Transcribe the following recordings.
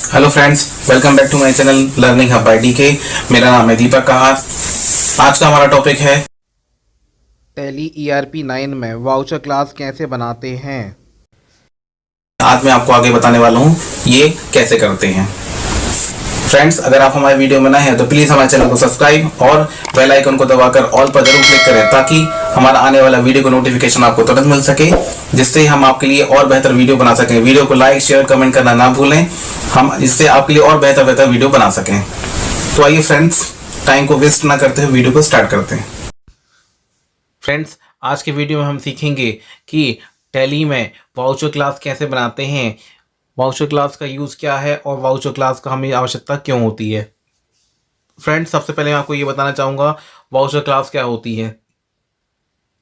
Hello friends, welcome back to my channel learning hub by DK. मेरा नाम है दीपक कहार। आज का हमारा टॉपिक है टैली ERP 9 में वाउचर क्लास कैसे बनाते हैं। आज मैं आपको आगे बताने वाला हूँ ये कैसे करते हैं। फ्रेंड्स, अगर आप हमारे वीडियो में नए हैं तो प्लीज़ हमारे चैनल को सब्सक्राइब और बेल आइकन को दबाकर ऑल पर जरूर क्लिक करें ताकि हमारा आने वाला वीडियो का नोटिफिकेशन आपको तुरंत मिल सके, जिससे हम आपके लिए और बेहतर वीडियो बना सकें। वीडियो को लाइक शेयर कमेंट करना ना भूलें, हम इससे आपके लिए और बेहतर वीडियो बना सकें। तो आइए फ्रेंड्स, टाइम को वेस्ट ना करते हुए वीडियो को स्टार्ट करते हैं। फ्रेंड्स, आज के वीडियो में हम सीखेंगे कि टैली में वाउचर क्लास कैसे बनाते हैं, वाउचर क्लास का यूज़ क्या है और वाउचर क्लास का हमें आवश्यकता क्यों होती है। फ्रेंड्स, सबसे पहले मैं आपको ये बताना चाहूँगा वाउचर क्लास क्या होती है।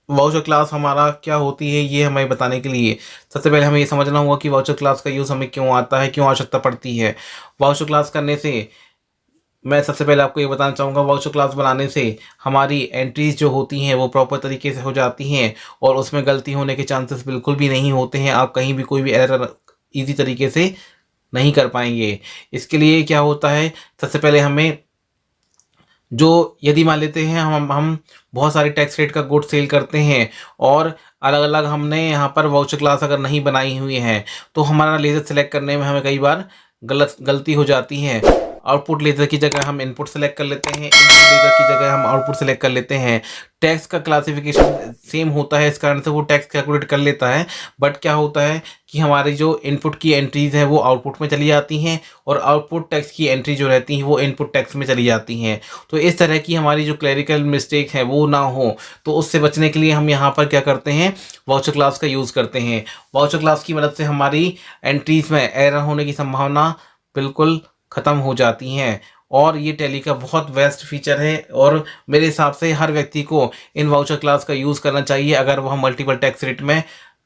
वाउचर क्लास हमारा क्या होती है ये हमें बताने के लिए सबसे पहले हमें ये समझना होगा कि वाउचर क्लास का यूज़ हमें क्यों आता है, क्यों आवश्यकता पड़ती है। वाउचर क्लास करने से मैं सबसे पहले आपको ये बताना चाहूँगा, वाउचर क्लास बनाने से हमारी एंट्रीज जो होती हैं वो प्रॉपर तरीके से हो जाती हैं और उसमें गलती होने के चांसेस बिल्कुल भी नहीं होते हैं। आप कहीं भी कोई भी एरर ईजी तरीके से नहीं कर पाएंगे। इसके लिए क्या होता है, सबसे पहले हमें जो यदि मान लेते हैं हम बहुत सारे टैक्स रेट का गुड सेल करते हैं और अलग अलग हमने यहाँ पर वाउचर क्लास अगर नहीं बनाई हुई है तो हमारा लेज़र सेलेक्ट करने में हमें कई बार गलती हो जाती है। आउटपुट लेज़र की जगह हम इनपुट सेलेक्ट कर लेते हैं, इनपुट लेज़र की जगह हम आउटपुट सेलेक्ट कर लेते हैं। टैक्स का क्लासिफिकेशन सेम होता है, इस कारण से वो टैक्स कैलकुलेट कर लेता है, बट क्या होता है कि हमारी जो इनपुट की एंट्रीज हैं वो आउटपुट में चली जाती हैं और आउटपुट टैक्स की एंट्री जो रहती हैं वो इनपुट टैक्स में चली जाती हैं। तो इस तरह की हमारी जो क्लरिकल मिस्टेक है वो ना हो, तो उससे बचने के लिए हम यहाँ पर क्या करते हैं, वाउचर क्लास का यूज़ करते हैं। वाउचर क्लास की मदद से हमारी एंट्रीज में एरर होने की संभावना बिल्कुल ख़त्म हो जाती हैं और ये टैली का बहुत बेस्ट फीचर है और मेरे हिसाब से हर व्यक्ति को इन वाउचर क्लास का यूज़ करना चाहिए अगर वह मल्टीपल टैक्स रेट में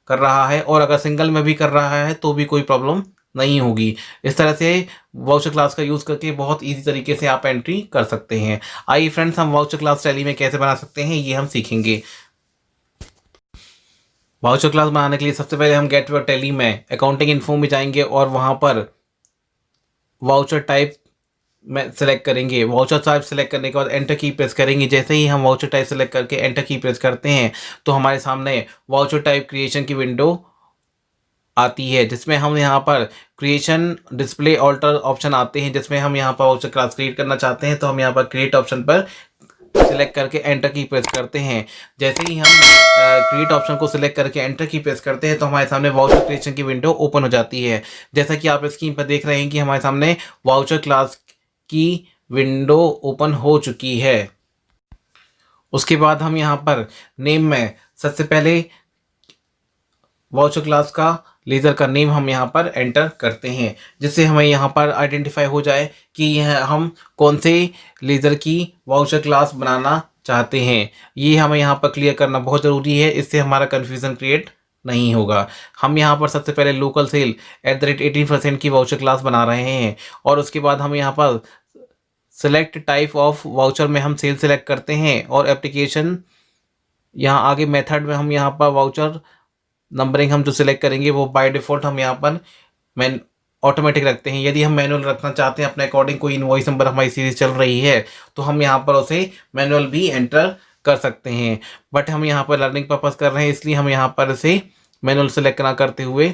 कर रहा है, और अगर सिंगल में भी कर रहा है तो भी कोई प्रॉब्लम नहीं होगी। इस तरह से वाउचर क्लास का यूज़ करके बहुत इजी तरीके से आप एंट्री कर सकते हैं। आइए फ्रेंड्स, हम वाउचर क्लास टैली में कैसे बना सकते हैं ये हम सीखेंगे। वाउचर क्लास बनाने के लिए सबसे पहले हम गेट योर टैली में अकाउंटिंग इन्फो में जाएंगे और वहाँ पर वाउचर टाइप में सेलेक्ट करेंगे। वाउचर टाइप सेलेक्ट करने के बाद एंटर की प्रेस करेंगे। जैसे ही हम वाउचर टाइप सेलेक्ट करके एंटर की प्रेस करते हैं तो हमारे सामने वाउचर टाइप क्रिएशन की विंडो आती है, जिसमें हम यहाँ पर क्रिएशन डिस्प्ले ऑल्टर ऑप्शन आते हैं, जिसमें हम यहाँ पर वाउचर क्लास क्रिएट करना चाहते हैं तो हम यहाँ पर क्रिएट ऑप्शन पर सिलेक्ट करके एंटर की प्रेस करते हैं। जैसे ही हम क्रिएट ऑप्शन को सिलेक्ट करके एंटर की प्रेस करते हैं तो हमारे सामने वाउचर क्रिएशन की विंडो ओपन हो जाती है। जैसा कि आप स्क्रीन पर देख रहे हैं कि हमारे सामने वाउचर क्लास की विंडो ओपन हो चुकी है। उसके बाद हम यहाँ पर नेम में सबसे पहले वाउचर क्लास का लेज़र का नेम हम यहाँ पर एंटर करते हैं, जिससे हमें यहाँ पर आइडेंटिफाई हो जाए कि यह हम कौन से लेज़र की वाउचर क्लास बनाना चाहते हैं। ये हमें यहाँ पर क्लियर करना बहुत ज़रूरी है, इससे हमारा कन्फ्यूज़न क्रिएट नहीं होगा। हम यहाँ पर सबसे पहले लोकल सेल @18% की वाउचर क्लास बना रहे हैं और उसके बाद हम यहाँ पर सेलेक्ट टाइप ऑफ वाउचर में हम सेल सेलेक्ट करते हैं और एप्लीकेशन यहाँ आगे मेथड में हम यहाँ पर वाउचर नंबरिंग हम जो सिलेक्ट करेंगे वो बाय डिफ़ॉल्ट हम यहाँ पर ऑटोमेटिक रखते हैं। यदि हम मैनुअल रखना चाहते हैं अपने अकॉर्डिंग, कोई इनवॉइस नंबर हमारी सीरीज चल रही है तो हम यहाँ पर उसे मैनुअल भी एंटर कर सकते हैं, बट हम यहाँ पर लर्निंग पर्पस कर रहे हैं इसलिए हम यहाँ पर इसे मैनुअल सेलेक्ट ना करते हुए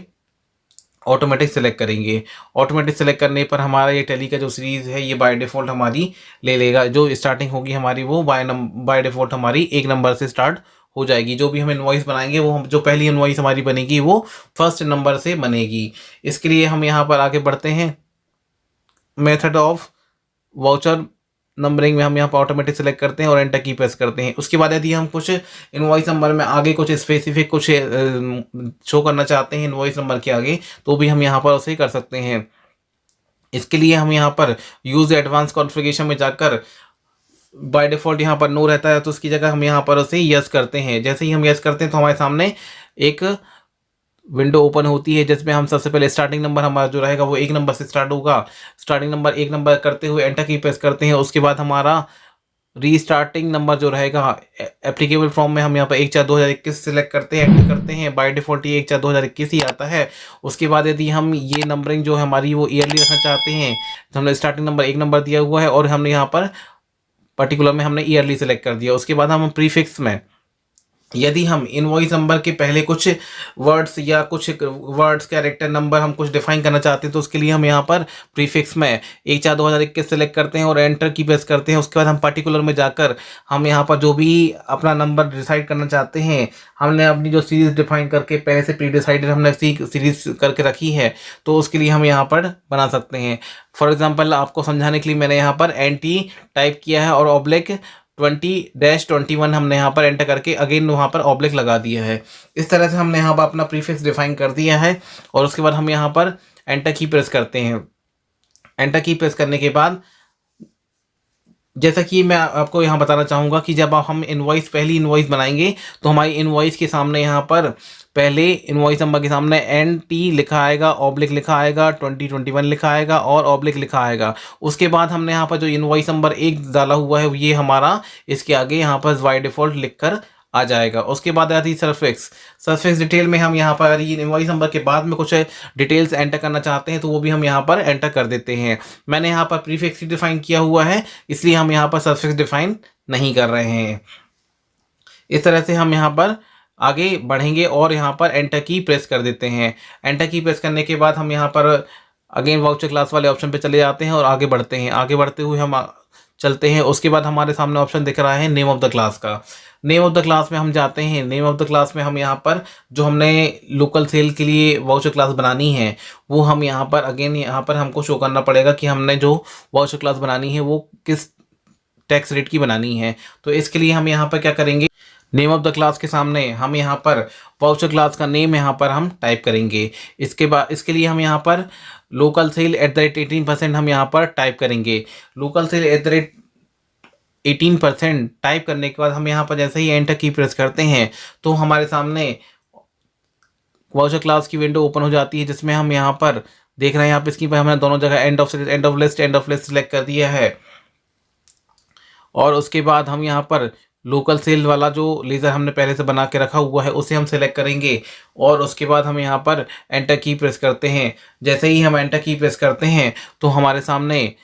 ऑटोमेटिक सेलेक्ट करेंगे। ऑटोमेटिक सेलेक्ट करने पर हमारा ये टैली का जो सीरीज़ है ये बाय डिफ़ॉल्ट हमारी ले लेगा। जो स्टार्टिंग होगी हमारी वो बाय डिफ़ॉल्ट हमारी 1 नंबर से स्टार्ट हो जाएगी। जो भी हम इनवॉइस बनाएंगे वो जो पहली इनवॉइस हमारी बनेगी वो फर्स्ट नंबर से बनेगी। इसके लिए हम यहाँ पर आगे बढ़ते हैं। मेथड ऑफ वाउचर नंबरिंग में हम यहाँ पर ऑटोमेटिक सेलेक्ट करते हैं और एंटर की प्रेस करते हैं। उसके बाद यदि हम कुछ इनवॉइस नंबर में आगे कुछ स्पेसिफिक कुछ शो करना चाहते हैं इनवॉइस नंबर के आगे तो भी हम यहाँ पर उसे कर सकते हैं। इसके लिए हम यहाँ पर यूज़ एडवांस कॉन्फ़िगरेशन में जाकर बाय डिफ़ॉल्ट यहाँ पर नो रहता है तो उसकी जगह हम यहाँ पर उसे यस करते हैं। जैसे ही हम यस करते हैं तो हमारे सामने एक विंडो ओपन होती है, जिसमें हम सबसे पहले स्टार्टिंग नंबर हमारा जो रहेगा वो 1 नंबर से स्टार्ट होगा। स्टार्टिंग नंबर 1 नंबर करते हुए एंटर की प्रेस करते हैं। उसके बाद हमारा रीस्टार्टिंग नंबर जो रहेगा एप्लीकेबल फॉर्म में हम यहाँ पर 1/4/2021 सिलेक्ट करते हैं, एंटर करते हैं। बाय डिफ़ॉल्ट ये 1/4/2021 ही आता है। उसके बाद यदि हम ये नंबरिंग जो है हमारी वो ईयरली रखना चाहते हैं तो हमने स्टार्टिंग नंबर 1 नंबर दिया हुआ है और हमने यहाँ पर पर्टिकुलर में हमने ईयरली सेलेक्ट कर दिया। उसके बाद हम प्रीफिक्स में यदि हम इनवॉइस नंबर के पहले कुछ वर्ड्स या कुछ वर्ड्स कैरेक्टर नंबर हम कुछ डिफाइन करना चाहते हैं तो उसके लिए हम यहाँ पर प्रीफिक्स में 1/4/2021 सेलेक्ट करते हैं और एंटर की प्रेस करते हैं। उसके बाद हम पर्टिकुलर में जाकर हम यहाँ पर जो भी अपना नंबर डिसाइड करना चाहते हैं, हमने अपनी जो सीरीज़ डिफाइन करके पहले से प्री डिसाइडेड हमने सीरीज़ करके रखी है तो उसके लिए हम यहाँ पर बना सकते हैं। फॉर एग्जाम्पल आपको समझाने के लिए मैंने यहाँ पर NT टाइप किया है और ऑब्लिक 20-21 हमने यहाँ पर एंटर करके अगेन वहाँ पर ऑब्लिक लगा दिया है। इस तरह से हमने यहाँ पर अपना प्रीफिक्स डिफाइन कर दिया है और उसके बाद हम यहाँ पर एंटर की प्रेस करते हैं। एंटर की प्रेस करने के बाद जैसा कि मैं आपको यहाँ बताना चाहूँगा कि जब हम पहली इनवॉइस बनाएंगे तो हमारी इनवॉइस के सामने यहाँ पर पहले इनवॉइस नंबर के सामने NT लिखा आएगा, ऑब्लिक लिखा आएगा, 2021 लिखा आएगा और ऑब्लिक लिखा आएगा। उसके बाद हमने यहाँ पर जो इनवॉइस नंबर 1 डाला हुआ है ये हमारा इसके आगे यहाँ पर बाय डिफ़ॉल्ट लिख कर आ जाएगा। उसके बाद आती है सरफेक्स डिटेल में हम यहाँ पर इनवॉइस नंबर के बाद में कुछ डिटेल्स एंटर करना चाहते हैं तो वो भी हम यहाँ पर एंटर कर देते हैं। मैंने यहाँ पर प्रीफिक्स डिफाइन किया हुआ है इसलिए हम यहाँ पर सरफेक्स डिफाइन नहीं कर रहे हैं। इस तरह से हम यहाँ पर आगे बढ़ेंगे और यहाँ पर एंटर की प्रेस कर देते हैं। एंटर की प्रेस करने के बाद हम यहाँ पर अगेन वाउचर क्लास वाले ऑप्शन पे चले जाते हैं और आगे बढ़ते हैं। आगे बढ़ते हुए हम चलते हैं। उसके बाद हमारे सामने ऑप्शन दिख रहा है नेम ऑफ द क्लास का। नेम ऑफ द क्लास में हम जाते हैं। नेम ऑफ द क्लास में हम यहाँ पर जो हमने लोकल सेल के लिए वाउचर क्लास बनानी है वो हम यहाँ पर अगेन यहाँ पर हमको शो करना पड़ेगा कि हमने जो वाउचर क्लास बनानी है वो किस टैक्स रेट की बनानी है। तो इसके लिए हम यहाँ पर क्या करेंगे, नेम ऑफ द क्लास के सामने हम यहाँ पर वाउचर क्लास का नेम यहाँ पर हम टाइप करेंगे। इसके बाद इसके लिए हम यहाँ पर लोकल सेल @18% हम यहाँ पर टाइप करेंगे। लोकल सेल @18% टाइप करने के बाद हम यहाँ पर जैसे ही एंटर की प्रेस करते हैं तो हमारे सामने वाउचर क्लास की विंडो ओपन हो जाती है जिसमें हम यहाँ पर देख रहे हैं। यहाँ पे इसकी पर हमने दोनों जगह एंड ऑफ लिस्ट सेलेक्ट कर दिया है और उसके बाद हम यहाँ पर लोकल सेल वाला जो लेज़र हमने पहले से बना के रखा हुआ है उसे हम सेलेक्ट करेंगे और उसके बाद हम यहाँ पर एंटर की प्रेस करते हैं। जैसे ही हम एंटर की प्रेस करते हैं तो हमारे सामने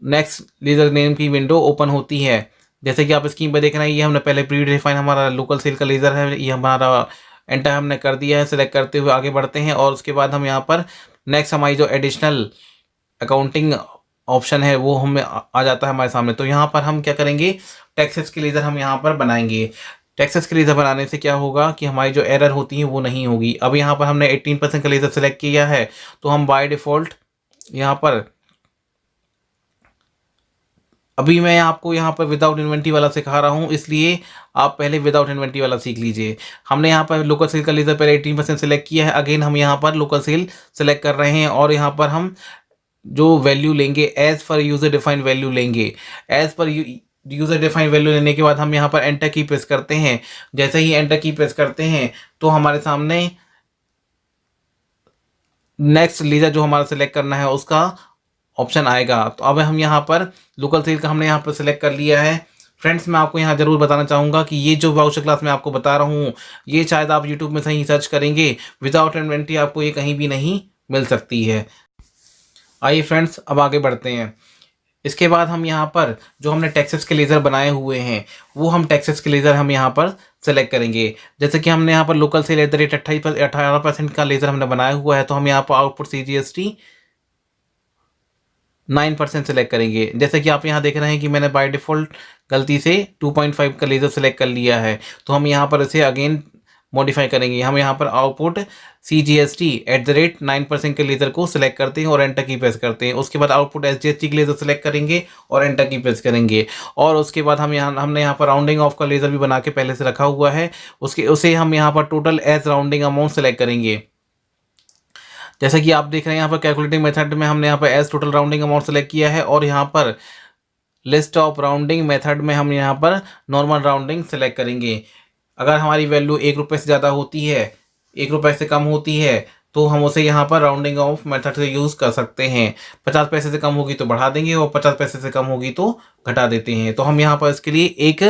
नेक्स्ट लेज़र नेम की विंडो ओपन होती है। जैसे कि आप स्क्रीन पर देख रहे हैं ये हमने पहले प्री डिफाइन हमारा लोकल सेल का लेज़र है, ये हमारा एंटर हमने कर दिया है। सेलेक्ट करते हुए आगे बढ़ते हैं और उसके बाद हम यहाँ पर नेक्स्ट हमारी जो एडिशनल अकाउंटिंग ऑप्शन है वो हमें आ जाता है हमारे सामने। तो यहाँ पर हम क्या करेंगे, टैक्सेस के लेज़र हम यहाँ पर बनाएंगे। टैक्सेस के लेज़र बनाने से क्या होगा कि हमारी जो एरर होती है वो नहीं होगी। अब यहाँ पर हमने 18% का लेज़र सेलेक्ट किया है तो हम बाय डिफ़ॉल्ट यहाँ पर अभी मैं आपको यहाँ पर विदाउट इन्वेंटरी वाला सिखा रहा हूँ इसलिए आप पहले विदाउट इन्वेंटरी वाला सीख लीजिए। हमने यहाँ पर लोकल सेल का लेज़र पहले 18% सेलेक्ट किया है। अगेन हम यहाँ पर लोकल सेल सेलेक्ट कर रहे हैं और यहाँ पर हम जो वैल्यू लेंगे एज पर यूज़र डिफाइंड वैल्यू लेंगे। एज पर यूज़र डिफाइंड वैल्यू लेने के बाद हम यहाँ पर एंटर की प्रेस करते हैं। जैसे ही एंटर की प्रेस करते हैं तो हमारे सामने नेक्स्ट लेज़र जो हमारा सेलेक्ट करना है उसका ऑप्शन आएगा। तो अब हम यहाँ पर लोकल सेल का हमने यहाँ पर सेलेक्ट कर लिया है। फ्रेंड्स मैं आपको यहाँ ज़रूर बताना चाहूँगा कि ये जो वाउचर क्लास मैं आपको बता रहा हूँ ये शायद आप यूट्यूब में सही सर्च करेंगे, विदाउट इन्वेंटरी आपको ये कहीं भी नहीं मिल सकती है। आइए फ्रेंड्स अब आगे बढ़ते हैं। इसके बाद हम यहाँ पर जो हमने टैक्सेस के लेज़र बनाए हुए हैं वो हम टैक्सेस के लेज़र हम यहाँ पर सेलेक्ट करेंगे। जैसे कि हमने यहाँ पर लोकल सेल @18% का लेज़र हमने बनाया हुआ है तो हम यहाँ पर आउटपुट CGST 9% सेलेक्ट करेंगे। जैसे कि आप यहाँ देख रहे हैं कि मैंने बाय डिफ़ॉल्ट गलती से 2.5 का लेज़र सेलेक्ट कर लिया है तो हम यहाँ पर इसे अगेन मॉडिफाई करेंगे। हम यहाँ पर आउटपुट CGST @9% के लेज़र को सिलेक्ट करते हैं और एंटर की प्रेस करते हैं। उसके बाद आउटपुट SGST के लेज़र सेलेक्ट करेंगे और एंटर की प्रेस करेंगे और उसके बाद हमने यहाँ पर राउंडिंग ऑफ का लेज़र भी बना के पहले से रखा हुआ है। उसे हम यहाँ पर total as rounding amount select करेंगे। जैसे कि आप देख रहे हैं यहाँ पर कैलकुलेटिंग मेथड में हमने यहाँ पर as total rounding amount select किया है और यहाँ पर लिस्ट ऑफ राउंडिंग मेथड में हम यहाँ पर नॉर्मल राउंडिंग सेलेक्ट करेंगे। अगर हमारी वैल्यू 1 रुपये से ज़्यादा होती है, 1 रुपये से कम होती है तो हम उसे यहाँ पर राउंडिंग ऑफ मेथड से यूज़ कर सकते हैं। 50 पैसे से कम होगी तो बढ़ा देंगे और 50 पैसे से कम होगी तो घटा देते हैं। तो हम यहाँ पर इसके लिए एक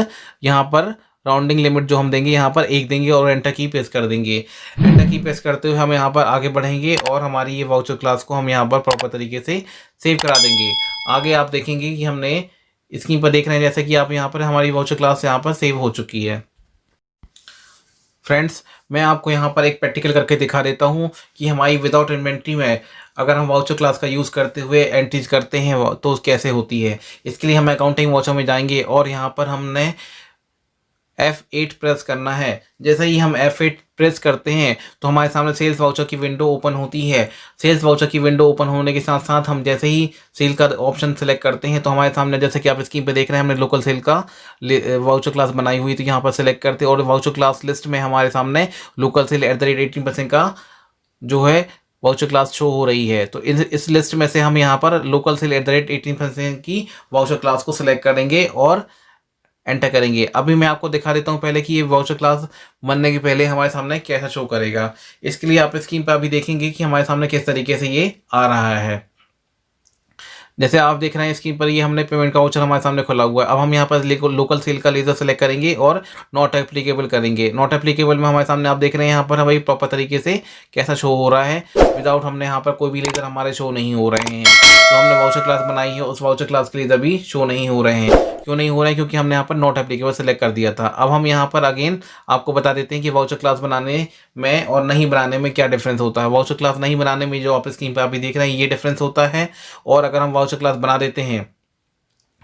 यहाँ पर राउंडिंग लिमिट जो हम देंगे यहाँ पर 1 देंगे और एंटर की प्रेस कर देंगे। एंटर की प्रेस करते हुए हम यहाँ पर आगे बढ़ेंगे और हमारी ये वाउचर क्लास को हम यहाँ पर प्रॉपर तरीके से सेव करा देंगे। आगे आप देखेंगे कि हमने स्क्रीन पर देख रहे हैं जैसे कि आप यहाँ पर हमारी वाउचर क्लास यहाँ पर सेव हो चुकी है। फ्रेंड्स, मैं आपको यहाँ पर एक प्रैक्टिकल करके दिखा देता हूँ कि हमारी विदाउट इन्वेंट्री में अगर हम वाउचर क्लास का यूज़ करते हुए एंट्रीज करते हैं तो कैसे होती है। इसके लिए हम अकाउंटिंग वाउचर में जाएंगे और यहाँ पर हमने F8 प्रेस करना है। जैसे ही हम F8 प्रेस करते हैं तो हमारे सामने सेल्स वाउचर की विंडो ओपन होती है। सेल्स वाउचर की विंडो ओपन होने के साथ साथ हम जैसे ही सेल का ऑप्शन सेलेक्ट करते हैं तो हमारे सामने जैसे कि आप स्क्रीन पे देख रहे हैं हमने लोकल सेल का वाउचर क्लास बनाई हुई, तो यहाँ पर सेलेक्ट करते हैं और वाउचर क्लास लिस्ट में हमारे सामने लोकल सेल @18% का जो है वाउचर क्लास शो हो रही है। तो इस लिस्ट में से हम यहाँ पर लोकल सेल @18% की वाउचर क्लास को सिलेक्ट करेंगे और एंटर करेंगे। अभी मैं आपको दिखा देता हूँ पहले कि ये वाउचर क्लास बनने के पहले हमारे सामने कैसा शो करेगा। इसके लिए आप स्क्रीन पर अभी देखेंगे कि हमारे सामने किस तरीके से ये आ रहा है। जैसे आप देख रहे हैं स्क्रीन पर ये हमने पेमेंट का वाउचर हमारे सामने खुला हुआ है। अब हम यहाँ पर लोकल सेल का लेजर सेलेक्ट करेंगे और नॉट एप्लीकेबल करेंगे। नॉट एप्लीकेबल में हमारे सामने आप देख रहे हैं यहाँ पर हमारी प्रॉपर तरीके से कैसा शो हो रहा है। विदाउट हमने यहाँ पर कोई भी लेजर हमारे शो नहीं हो रहे हैं। तो हमने वाउचर क्लास बनाई है उस वाउचर क्लास के लेजर भी शो नहीं हो रहे हैं। क्यों नहीं हो रहे हैं? क्योंकि हमने यहाँ पर नॉट एप्लीकेबल सेलेक्ट कर दिया था। अब हम यहाँ पर अगेन आपको बता देते हैं कि वाउचर क्लास बनाने में और नहीं बनाने में क्या डिफरेंस होता है। वाउचर क्लास नहीं बनाने में जो आप स्क्रीन पर अभी देख रहे हैं ये डिफरेंस होता है, और अगर हम वाउचर क्लास बना देते हैं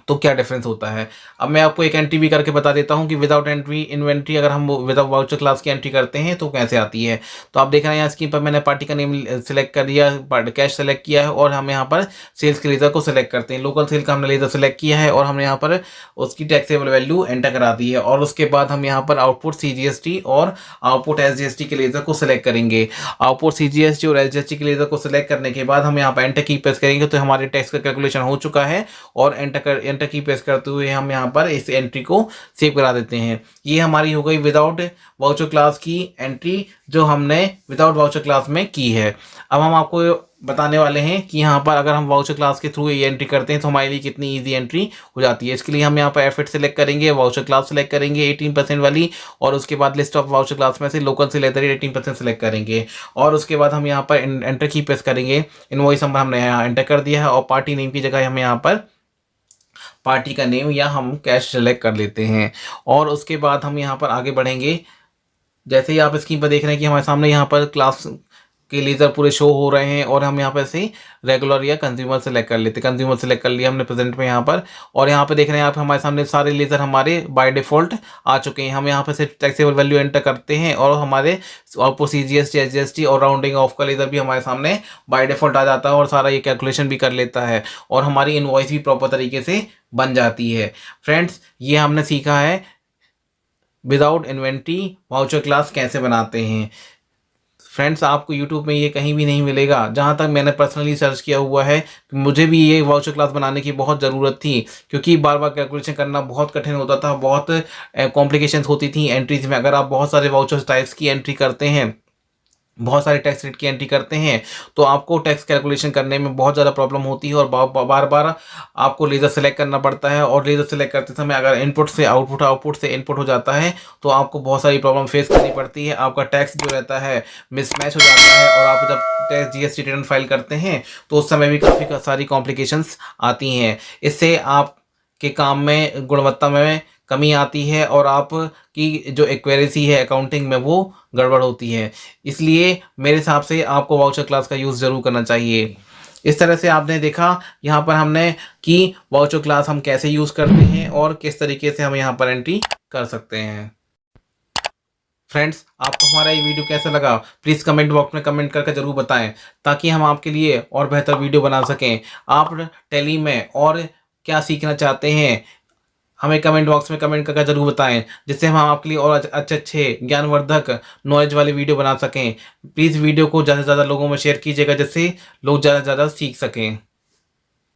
तो क्या डिफरेंस होता है। अब मैं आपको एक एंट्री भी करके बता देता हूं कि विदाउट एंट्री इन्वेंट्री अगर हम विदाउट वाउचर क्लास की एंट्री करते हैं तो कैसे आती है। तो आप देख रहे हैं यहाँ स्क्रीन पर मैंने पार्टी का नेम सेलेक्ट कर दिया, कैश सेलेक्ट किया है और हम यहाँ पर सेल्स के लेजर को सिलेक्ट करते हैं। लोकल सेल का हमने लेजर सेलेक्ट किया है और हमने यहाँ पर उसकी टैक्सेबल वैल्यू एंटर करा दी है। और उसके बाद हम यहाँ पर आउटपुट CGST और आउटपुट SGST के लेजर को सिलेक्ट करेंगे। आउटपुट CGST और SGST के लेजर को सिलेक्ट करने के बाद हम यहाँ पर एंटर की प्रेस करेंगे तो हमारे टैक्स का कैलकुलेशन हो चुका है और एंटर की प्रेस करते हुए हम यहाँ पर इस एंट्री को सेव करा देते हैं। ये हमारी हो गई विदाउट वाउचर क्लास की एंट्री जो हमने विदाउट वाउचर क्लास में की है। अब हम आपको बताने वाले हैं कि यहाँ पर अगर हम वाउचर क्लास के थ्रू ये एंट्री करते हैं तो हमारे लिए कितनी इजी एंट्री हो जाती है। इसके लिए हम यहाँ पर F8 सेलेक्ट करेंगे, वाउचर क्लास सेलेक्ट करेंगे 18% वाली, और उसके बाद लिस्ट ऑफ वाउचर क्लास में से लोकल सेल 18% सेलेक्ट करेंगे और उसके बाद हम यहाँ पर एंटर की प्रेस करेंगे। इनवॉइस नंबर हमने यहाँ एंटर कर दिया है और पार्टी नेम की जगह हम यहाँ पर पार्टी का नेम या हम कैश सेलेक्ट कर लेते हैं। और उसके बाद हम यहाँ पर आगे बढ़ेंगे। जैसे ही आप स्क्रीन पर देख रहे हैं कि हमारे सामने यहाँ पर क्लास के लेजर पूरे शो हो रहे हैं और हम यहाँ पर से रेगुलर या कंज्यूमर सेलेक्ट कर लेते हैं। कंज्यूमर सेलेक्ट कर लिया हमने प्रेजेंट में यहाँ पर, और यहाँ पे देख रहे हैं आप हमारे सामने सारे लेजर हमारे बाय डिफ़ॉल्ट आ चुके हैं। हम यहाँ पर सिर्फ टैक्सेबल वैल्यू एंटर करते हैं और हमारे आउटपुट CGST SGST और राउंडिंग ऑफ का लेजर भी हमारे सामने बाय डिफ़ॉल्ट आ जाता है और सारा ये कैलकुलेशन भी कर लेता है और हमारी इनवॉइस भी प्रॉपर तरीके से बन जाती है। फ्रेंड्स, ये हमने सीखा है विदाउट इन्वेंट्री वाउचर क्लास कैसे बनाते हैं। फ्रेंड्स, आपको YouTube में ये कहीं भी नहीं मिलेगा। जहाँ तक मैंने पर्सनली सर्च किया हुआ है, मुझे भी ये वाउचर क्लास बनाने की बहुत ज़रूरत थी क्योंकि बार बार कैलकुलेशन करना बहुत कठिन होता था, बहुत कॉम्प्लिकेशंस होती थी एंट्रीज में। अगर आप बहुत सारे वाउचर टाइप्स की एंट्री करते हैं, बहुत सारे टैक्स रेट की एंट्री करते हैं तो आपको टैक्स कैलकुलेशन करने में बहुत ज़्यादा प्रॉब्लम होती है और बार बार आपको लेजर सेलेक्ट करना पड़ता है। और लेजर सेलेक्ट करते समय अगर इनपुट से आउटपुट, आउटपुट से इनपुट हो जाता है तो आपको बहुत सारी प्रॉब्लम फेस करनी पड़ती है। आपका टैक्स जो रहता है मिसमैच हो जाता है और आप जब टैक्स GST रिटर्न फाइल करते हैं तो उस समय भी काफ़ी सारी कॉम्प्लिकेशंस आती हैं। इससे आपके काम में गुणवत्ता में कमी आती है और आपकी जो एक्यूरेसी है अकाउंटिंग में वो गड़बड़ होती है। इसलिए मेरे हिसाब से आपको वाउचर क्लास का यूज़ ज़रूर करना चाहिए। इस तरह से आपने देखा यहाँ पर हमने कि वाउचर क्लास हम कैसे यूज़ करते हैं और किस तरीके से हम यहाँ पर एंट्री कर सकते हैं। फ्रेंड्स, आपको हमारा ये वीडियो कैसा लगा प्लीज़ कमेंट बॉक्स में कमेंट करके ज़रूर बताएं ताकि हम आपके लिए और बेहतर वीडियो बना सकें। आप टैली में और क्या सीखना चाहते हैं हमें कमेंट बॉक्स में कमेंट करके ज़रूर बताएं जिससे हम आपके लिए और अच्छे ज्ञानवर्धक नॉलेज वाले वीडियो बना सकें। प्लीज़ वीडियो को ज़्यादा से ज़्यादा लोगों में शेयर कीजिएगा जिससे लोग ज़्यादा से ज़्यादा सीख सकें।